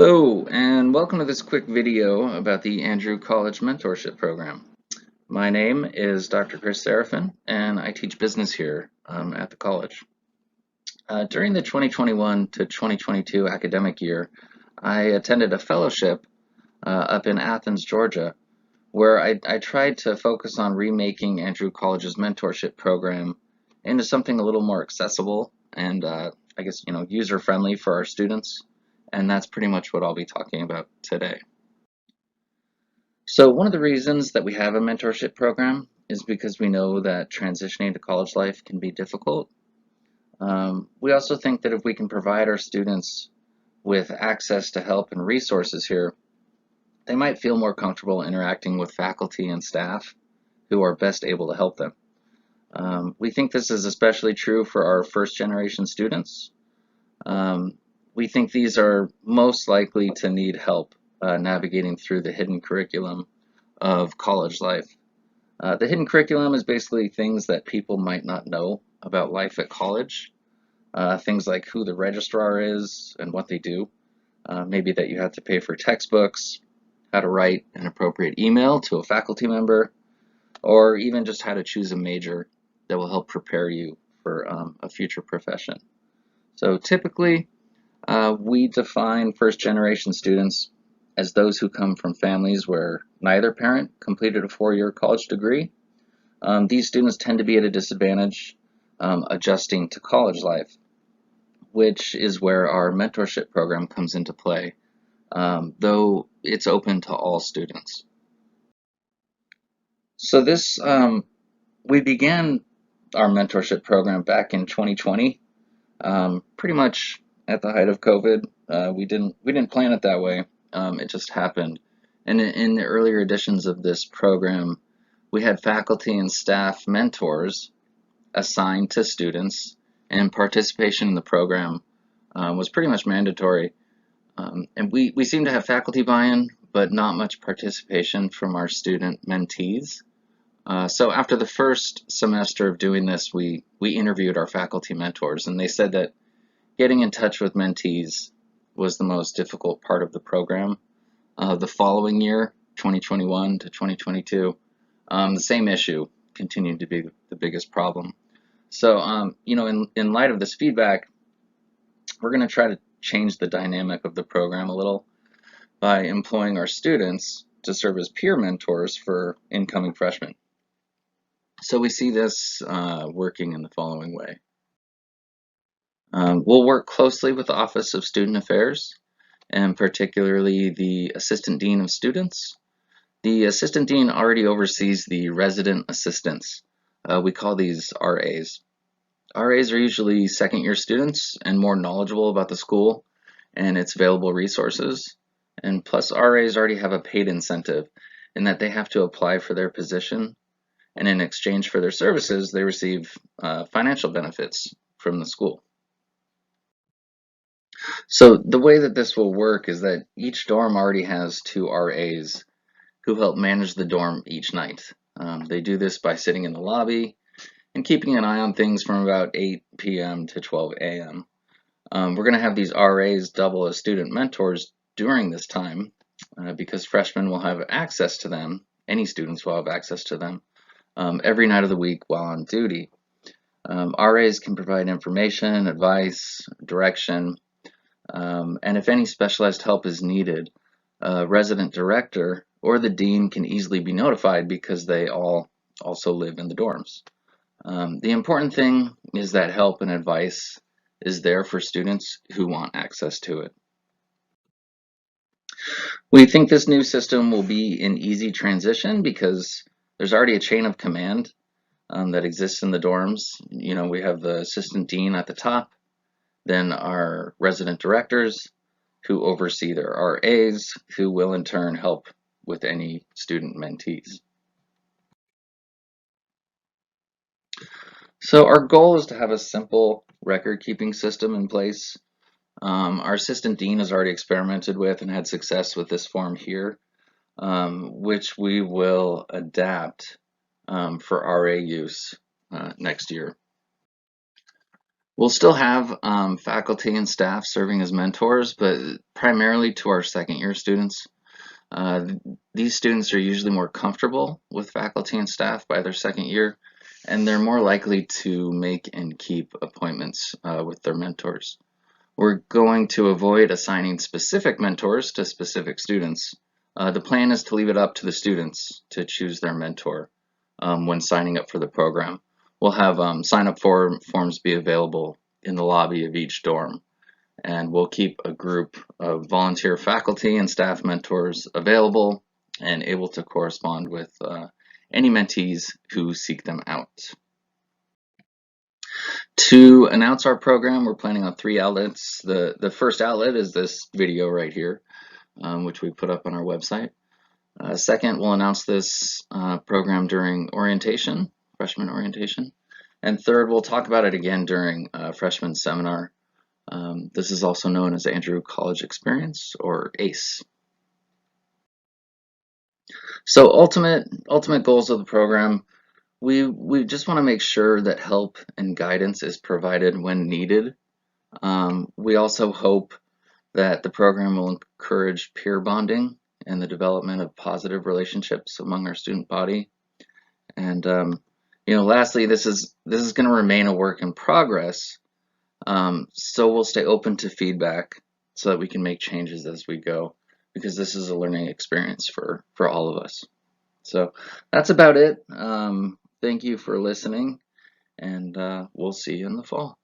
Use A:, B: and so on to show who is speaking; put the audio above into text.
A: Hello, and welcome to this quick video about the Andrew College Mentorship Program. My name is Dr. Chris Serafin, and I teach business here at the college. During the 2021 to 2022 academic year, I attended a fellowship up in Athens, Georgia, where I tried to focus on remaking Andrew College's mentorship program into something a little more accessible and I guess user-friendly for our students. And that's pretty much what I'll be talking about today. So one of the reasons that we have a mentorship program is because we know that transitioning to college life can be difficult. We also think that if we can provide our students with access to help and resources here, they might feel more comfortable interacting with faculty and staff who are best able to help them. We think this is especially true for our first generation students. We think these are most likely to need help navigating through the hidden curriculum of college life. The hidden curriculum is basically things that people might not know about life at college. Things like who the registrar is and what they do. Maybe that you have to pay for textbooks, how to write an appropriate email to a faculty member, or even just how to choose a major that will help prepare you for a future profession. So typically, we define first-generation students as those who come from families where neither parent completed a four-year college degree. These students tend to be at a disadvantage adjusting to college life, which is where our mentorship program comes into play, though it's open to all students. So we began our mentorship program back in 2020, pretty much at the height of COVID. We didn't plan it that way. It just happened. And in the earlier editions of this program, we had faculty and staff mentors assigned to students, and participation in the program was pretty much mandatory. And we seem to have faculty buy-in, but not much participation from our student mentees. So after the first semester of doing this, we interviewed our faculty mentors, and they said that getting in touch with mentees was the most difficult part of the program. The following year, 2021 to 2022, the same issue continued to be the biggest problem. So, in light of this feedback, we're going to try to change the dynamic of the program a little by employing our students to serve as peer mentors for incoming freshmen. So we see this working in the following way. We'll work closely with the Office of Student Affairs, and particularly the Assistant Dean of Students. The Assistant Dean already oversees the resident assistants. We call these RAs. RAs are usually second-year students and more knowledgeable about the school and its available resources. And plus, RAs already have a paid incentive in that they have to apply for their position, and in exchange for their services, they receive financial benefits from the school. So the way that this will work is that each dorm already has two RAs who help manage the dorm each night. They do this by sitting in the lobby and keeping an eye on things from about 8 p.m. to 12 a.m. We're going to have these RAs double as student mentors during this time because freshmen will have access to them, any students will have access to them, every night of the week while on duty. RAs can provide information, advice, direction, and if any specialized help is needed, a resident director or the dean can easily be notified because they all also live in the dorms. The important thing is that help and advice is there for students who want access to it. We think this new system will be an easy transition because there's already a chain of command that exists in the dorms. We have the assistant dean at the top, then our resident directors who oversee their RAs, who will in turn help with any student mentees. So our goal is to have a simple record-keeping system in place. Our assistant dean has already experimented with and had success with this form here, which we will adapt for RA use next year. We'll still have faculty and staff serving as mentors, but primarily to our second year students. Uh, these students are usually more comfortable with faculty and staff by their second year, and they're more likely to make and keep appointments with their mentors. We're going to avoid assigning specific mentors to specific students. The plan is to leave it up to the students to choose their mentor when signing up for the program. We'll have sign-up forms be available in the lobby of each dorm, and we'll keep a group of volunteer faculty and staff mentors available and able to correspond with any mentees who seek them out. To announce our program, we're planning on 3 outlets. The first outlet is this video right here, which we put up on our website. Second, we'll announce this program during orientation, freshman orientation. And third, we'll talk about it again during freshman seminar. This is also known as Andrew College Experience, or ACE. So ultimate goals of the program, we just want to make sure that help and guidance is provided when needed. We also hope that the program will encourage peer bonding and the development of positive relationships among our student body. And lastly, this is going to remain a work in progress. So we'll stay open to feedback so that we can make changes as we go, because this is a learning experience for all of us. So that's about it. Thank you for listening, and we'll see you in the fall.